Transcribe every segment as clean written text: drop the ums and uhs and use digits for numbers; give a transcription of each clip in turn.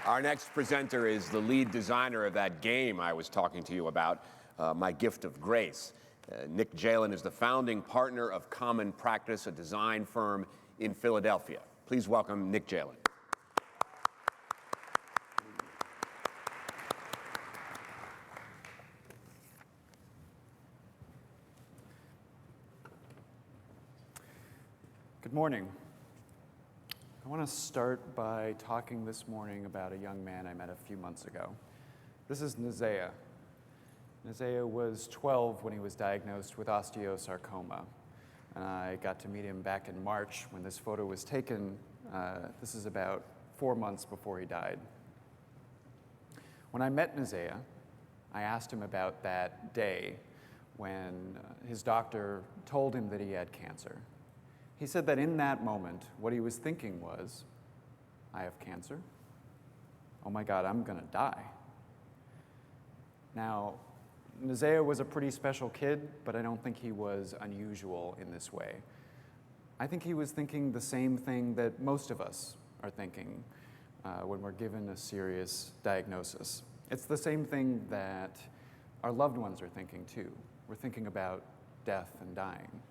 Our next presenter is the lead designer of that game I was talking to you about, My Gift of Grace. Nick Jehlen is the founding partner of Common Practice, a design firm in Philadelphia. Please welcome Nick Jehlen. Good morning. I want to start by talking this morning about a young man I met a few months ago. This is Nazea. Nazea was 12 when he was diagnosed with osteosarcoma. And I got to meet him back in March when this photo was taken. This is about 4 months before he died. When I met Nazea, I asked him about that day when his doctor told him that he had cancer. He said that in that moment, what he was thinking was, I have cancer. Oh my God, I'm gonna die. Now, Nazea was a pretty special kid, but I don't think he was unusual in this way. I think he was thinking the same thing that most of us are thinking when we're given a serious diagnosis. It's the same thing that our loved ones are thinking too. We're thinking about death and dying.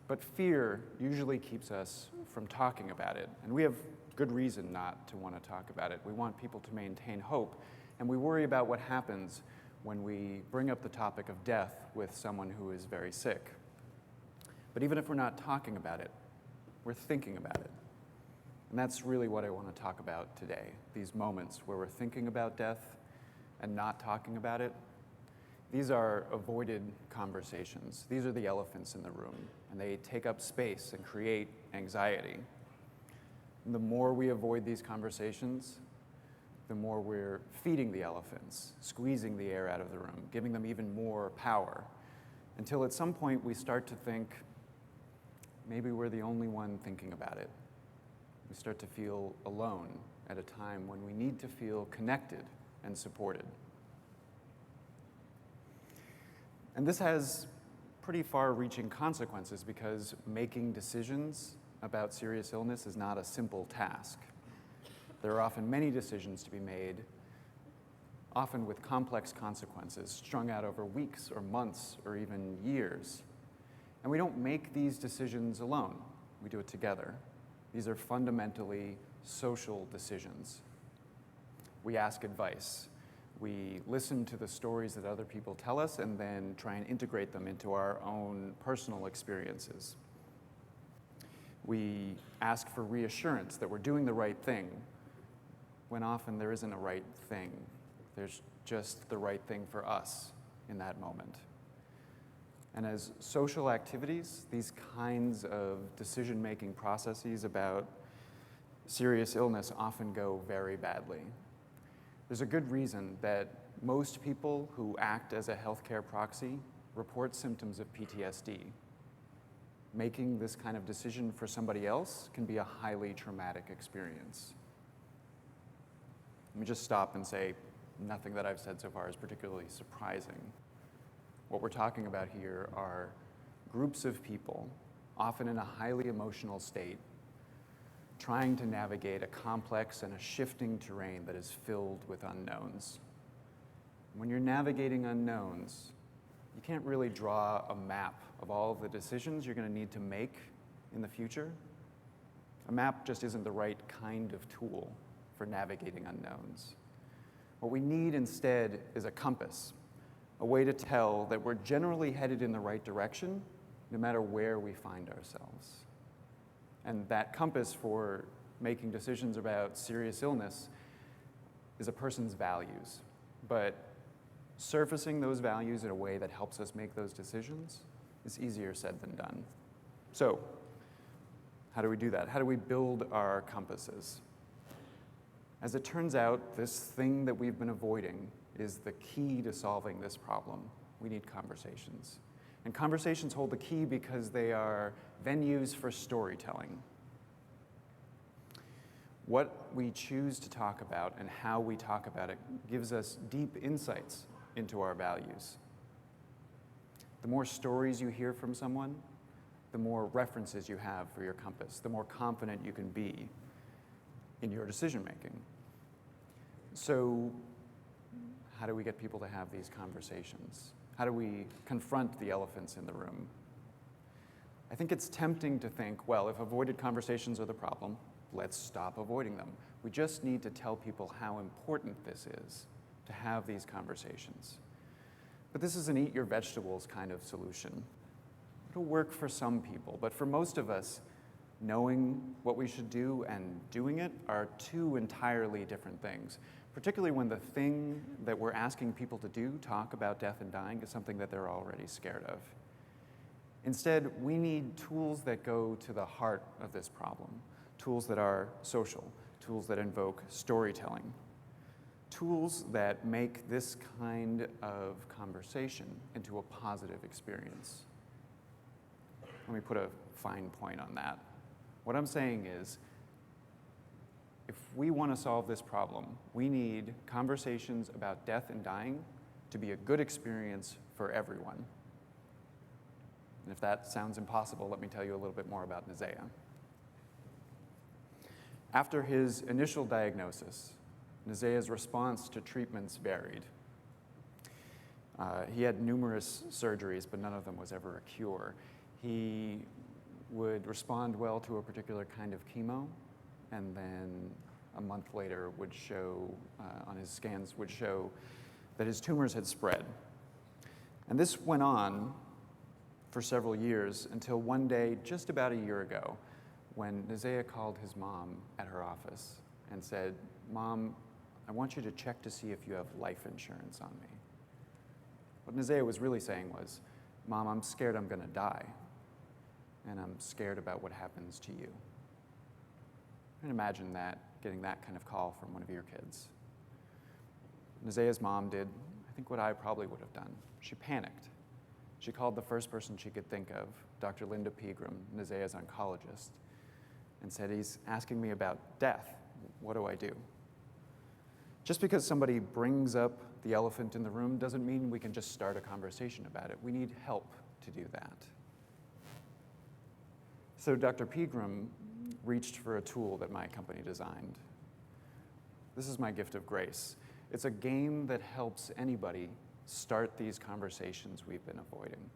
But fear usually keeps us from talking about it, and we have good reason not to want to talk about it. We want people to maintain hope, and we worry about what happens when we bring up the topic of death with someone who is very sick. But even if we're not talking about it, we're thinking about it. And that's really what I want to talk about today, these moments where we're thinking about death and not talking about it. These are avoided conversations. These are the elephants in the room, and they take up space and create anxiety. And the more we avoid these conversations, the more we're feeding the elephants, squeezing the air out of the room, giving them even more power, until at some point we start to think, maybe we're the only one thinking about it. We start to feel alone at a time when we need to feel connected and supported. And this has pretty far-reaching consequences because making decisions about serious illness is not a simple task. There are often many decisions to be made, often with complex consequences, strung out over weeks or months or even years. And we don't make these decisions alone. We do it together. These are fundamentally social decisions. We ask advice. We listen to the stories that other people tell us and then try and integrate them into our own personal experiences. We ask for reassurance that we're doing the right thing, when often there isn't a right thing. There's just the right thing for us in that moment. And as social activities, these kinds of decision-making processes about serious illness often go very badly. There's a good reason that most people who act as a healthcare proxy report symptoms of PTSD. Making this kind of decision for somebody else can be a highly traumatic experience. Let me just stop and say, nothing that I've said so far is particularly surprising. What we're talking about here are groups of people, often in a highly emotional state, trying to navigate a complex and a shifting terrain that is filled with unknowns. When you're navigating unknowns, you can't really draw a map of all of the decisions you're going to need to make in the future. A map just isn't the right kind of tool for navigating unknowns. What we need instead is a compass, a way to tell that we're generally headed in the right direction, no matter where we find ourselves. And that compass for making decisions about serious illness is a person's values. But surfacing those values in a way that helps us make those decisions is easier said than done. So, how do we do that? How do we build our compasses? As it turns out, this thing that we've been avoiding is the key to solving this problem. We need conversations. And conversations hold the key because they are venues for storytelling. What we choose to talk about and how we talk about it gives us deep insights into our values. The more stories you hear from someone, the more references you have for your compass, the more confident you can be in your decision making. So how do we get people to have these conversations? How do we confront the elephants in the room? I think it's tempting to think, well, if avoided conversations are the problem, let's stop avoiding them. We just need to tell people how important this is to have these conversations. But this is an eat your vegetables kind of solution. It'll work for some people, but for most of us, knowing what we should do and doing it are two entirely different things, particularly when the thing that we're asking people to do, talk about death and dying, is something that they're already scared of. Instead, we need tools that go to the heart of this problem, tools that are social, tools that invoke storytelling, tools that make this kind of conversation into a positive experience. Let me put a fine point on that. What I'm saying is, if we want to solve this problem, we need conversations about death and dying to be a good experience for everyone. And if that sounds impossible, let me tell you a little bit more about Nisea. After his initial diagnosis, Nisea's response to treatments varied. He had numerous surgeries, but none of them was ever a cure. He would respond well to a particular kind of chemo, and then a month later would show, on his scans, would show that his tumors had spread. And this went on for several years until one day, just about a year ago, when Nisea called his mom at her office and said, "Mom, I want you to check to see if you have life insurance on me." What Nisea was really saying was, "Mom, I'm scared I'm going to die, and I'm scared about what happens to you." And imagine that, getting that kind of call from one of your kids. Nisea's mom did, I think, what I probably would have done. She panicked. She called the first person she could think of, Dr. Linda Pegram, Nisea's oncologist, and said, "He's asking me about death. What do I do?" Just because somebody brings up the elephant in the room doesn't mean we can just start a conversation about it. We need help to do that. So Dr. Pegram reached for a tool that my company designed. This is my gift of grace. It's a game that helps anybody start these conversations we've been avoiding.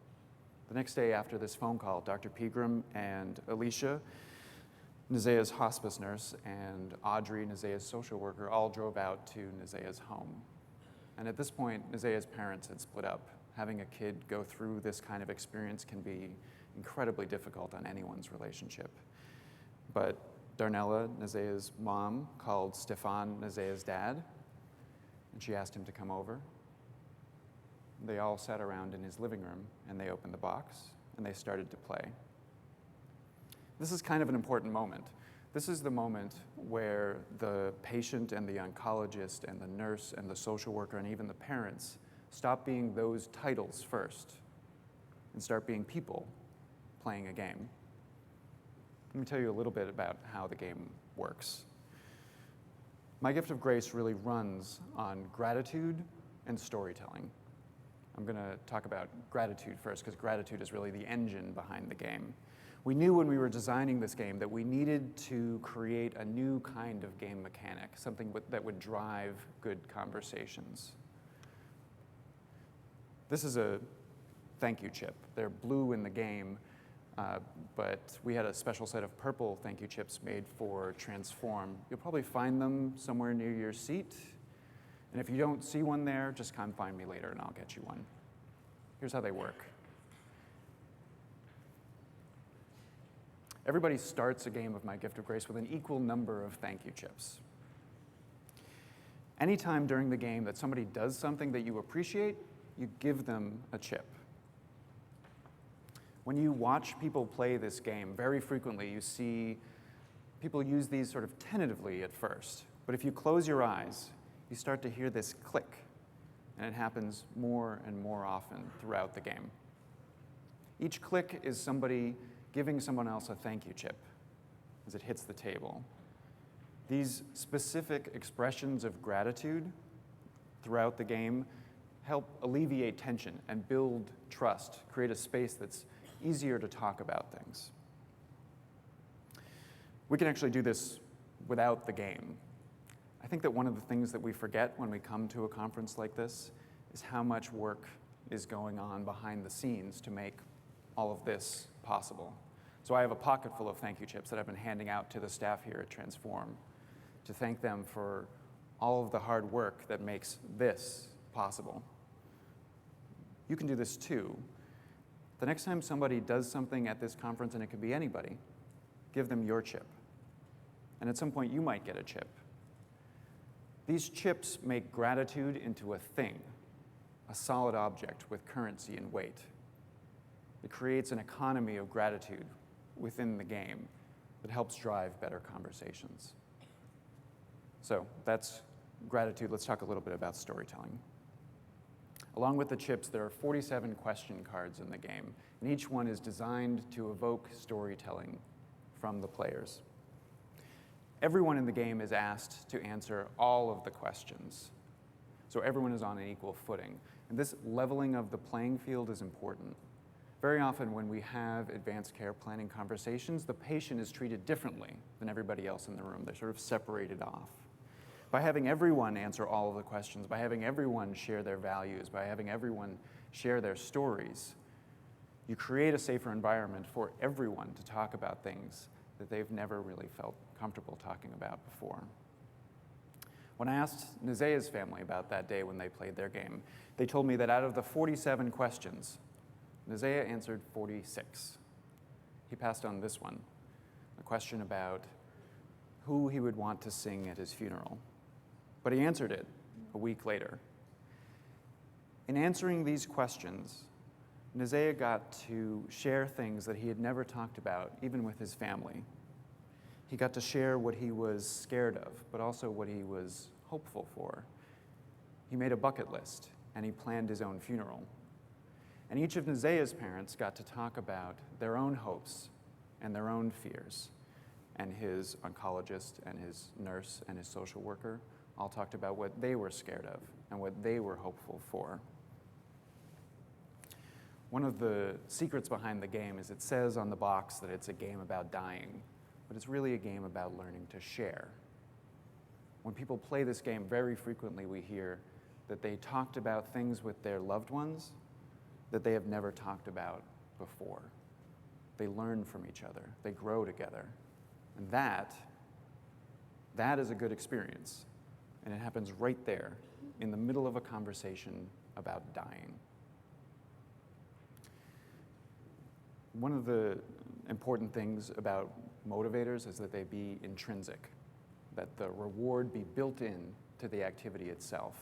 The next day after this phone call, Dr. Pegram and Alicia, Nisea's hospice nurse, and Audrey, Nisea's social worker, all drove out to Nisea's home. And at this point, Nisea's parents had split up. Having a kid go through this kind of experience can be incredibly difficult on anyone's relationship. But Darnella, Nisea's mom, called Stefan, Nisea's dad, and she asked him to come over. They all sat around in his living room, and they opened the box, and they started to play. This is kind of an important moment. This is the moment where the patient and the oncologist and the nurse and the social worker and even the parents stop being those titles first and start being people playing a game. Let me tell you a little bit about how the game works. My gift of grace really runs on gratitude and storytelling. I'm going to talk about gratitude first, because gratitude is really the engine behind the game. We knew when we were designing this game that we needed to create a new kind of game mechanic, something that would drive good conversations. This is a thank you chip. They're blue in the game, but we had a special set of purple thank you chips made for Transform. You'll probably find them somewhere near your seat. And if you don't see one there, just come find me later and I'll get you one. Here's how they work. Everybody starts a game of My Gift of Grace with an equal number of thank you chips. Anytime during the game that somebody does something that you appreciate, you give them a chip. When you watch people play this game, very frequently you see people use these sort of tentatively at first. But if you close your eyes, you start to hear this click, and it happens more and more often throughout the game. Each click is somebody giving someone else a thank you chip as it hits the table. These specific expressions of gratitude throughout the game help alleviate tension and build trust, create a space that's easier to talk about things. We can actually do this without the game. I think that one of the things that we forget when we come to a conference like this is how much work is going on behind the scenes to make all of this possible. So I have a pocket full of thank you chips that I've been handing out to the staff here at Transform to thank them for all of the hard work that makes this possible. You can do this too. The next time somebody does something at this conference, and it could be anybody, give them your chip. And at some point, you might get a chip. These chips make gratitude into a thing, a solid object with currency and weight. It creates an economy of gratitude within the game that helps drive better conversations. So that's gratitude. Let's talk a little bit about storytelling. Along with the chips, there are 47 question cards in the game, and each one is designed to evoke storytelling from the players. Everyone in the game is asked to answer all of the questions, so everyone is on an equal footing. And this leveling of the playing field is important. Very often when we have advanced care planning conversations, the patient is treated differently than everybody else in the room. They're sort of separated off. By having everyone answer all of the questions, by having everyone share their values, by having everyone share their stories, you create a safer environment for everyone to talk about things that they've never really felt comfortable talking about before. When I asked Nazea's family about that day when they played their game, they told me that out of the 47 questions, Nazea answered 46. He passed on this one, a question about who he would want to sing at his funeral. But he answered it a week later. In answering these questions, Nazea got to share things that he had never talked about, even with his family. He got to share what he was scared of, but also what he was hopeful for. He made a bucket list, and he planned his own funeral. And each of Nazea's parents got to talk about their own hopes and their own fears. And his oncologist and his nurse and his social worker all talked about what they were scared of and what they were hopeful for. One of the secrets behind the game is it says on the box that it's a game about dying, but it's really a game about learning to share. When people play this game, very frequently we hear that they talked about things with their loved ones that they have never talked about before. They learn from each other. They grow together. And that is a good experience. And it happens right there in the middle of a conversation about dying. One of the important things about motivators is that they be intrinsic, that the reward be built in to the activity itself.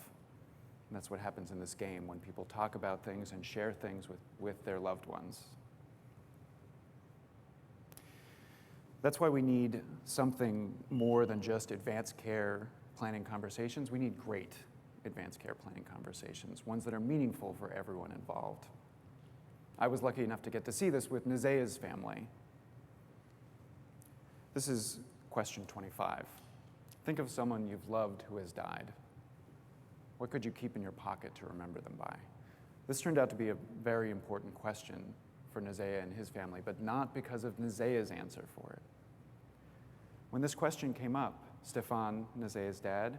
And that's what happens in this game when people talk about things and share things with their loved ones. That's why we need something more than just advanced care planning conversations. We need great advanced care planning conversations, ones that are meaningful for everyone involved. I was lucky enough to get to see this with Nazea's family. This is question 25. Think of someone you've loved who has died. What could you keep in your pocket to remember them by? This turned out to be a very important question for Nazea and his family, but not because of Nazea's answer for it. When this question came up, Stefan, Nazea's dad,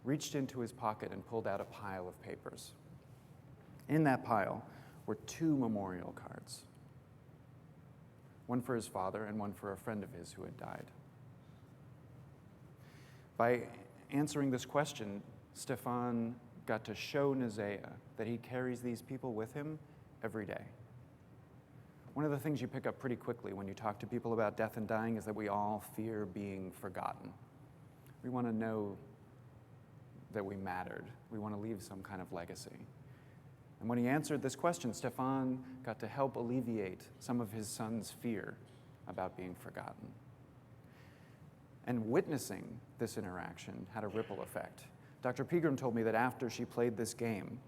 reached into his pocket and pulled out a pile of papers. In that pile were 2 memorial cards, one for his father and one for a friend of his who had died. By answering this question, Stefan got to show Nazea that he carries these people with him every day. One of the things you pick up pretty quickly when you talk to people about death and dying is that we all fear being forgotten. We want to know that we mattered. We want to leave some kind of legacy. And when he answered this question, Stefan got to help alleviate some of his son's fear about being forgotten. And witnessing this interaction had a ripple effect. Dr. Pegram told me that after she played this game,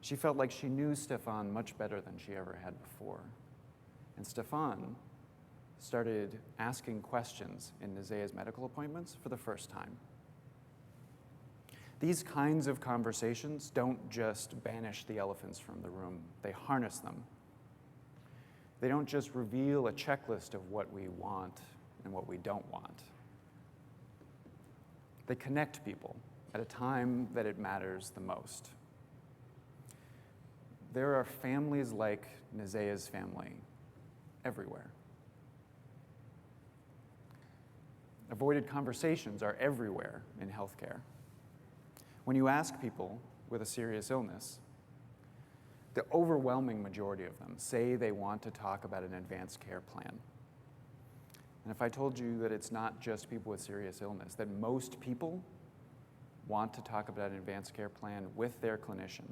she felt like she knew Stefan much better than she ever had before. And Stefan started asking questions in Nazea's medical appointments for the first time. These kinds of conversations don't just banish the elephants from the room, they harness them. They don't just reveal a checklist of what we want and what we don't want. They connect people at a time that it matters the most. There are families like Nazea's family everywhere. Avoided conversations are everywhere in healthcare. When you ask people with a serious illness, the overwhelming majority of them say they want to talk about an advanced care plan. And if I told you that it's not just people with serious illness, that most people want to talk about an advanced care plan with their clinician,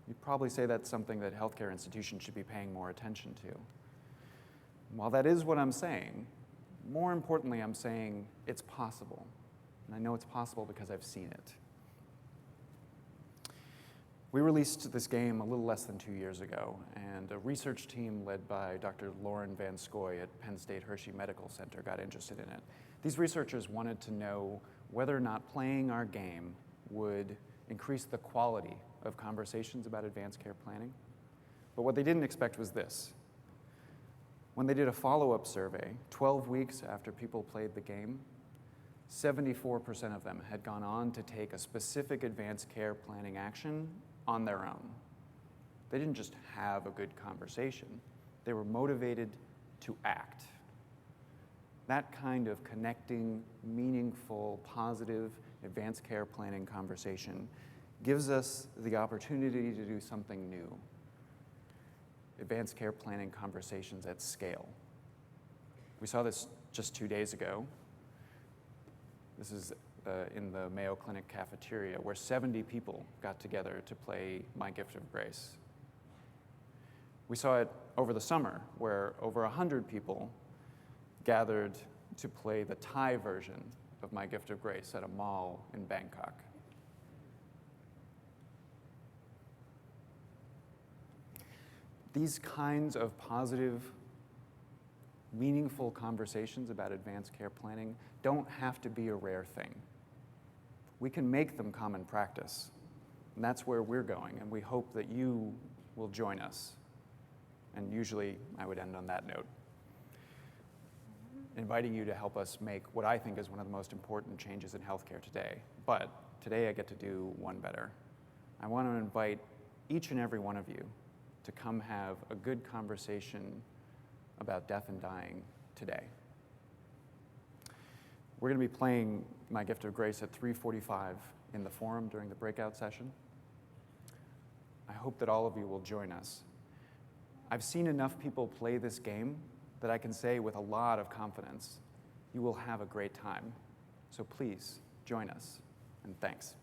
you'd probably say that's something that healthcare institutions should be paying more attention to. While that is what I'm saying, more importantly, I'm saying it's possible. And I know it's possible because I've seen it. We released this game a little less than 2 years ago, and a research team led by Dr. Lauren Van Scoy at Penn State Hershey Medical Center got interested in it. These researchers wanted to know whether or not playing our game would increase the quality of conversations about advanced care planning. But what they didn't expect was this. When they did a follow-up survey, 12 weeks after people played the game, 74% of them had gone on to take a specific advanced care planning action on their own. They didn't just have a good conversation. They were motivated to act. That kind of connecting, meaningful, positive, advanced care planning conversation gives us the opportunity to do something new. Advanced care planning conversations at scale. We saw this just 2 days ago. This is in the Mayo Clinic cafeteria, where 70 people got together to play My Gift of Grace. We saw it over the summer, where over 100 people gathered to play the Thai version of My Gift of Grace at a mall in Bangkok. These kinds of positive, meaningful conversations about advanced care planning don't have to be a rare thing. We can make them common practice, and that's where we're going, and we hope that you will join us. And usually, I would end on that note, inviting you to help us make what I think is one of the most important changes in healthcare today. But today I get to do one better. I want to invite each and every one of you to come have a good conversation about death and dying today. We're going to be playing My Gift of Grace at 3:45 in the forum during the breakout session. I hope that all of you will join us. I've seen enough people play this game that I can say with a lot of confidence, you will have a great time. So please, join us, and thanks.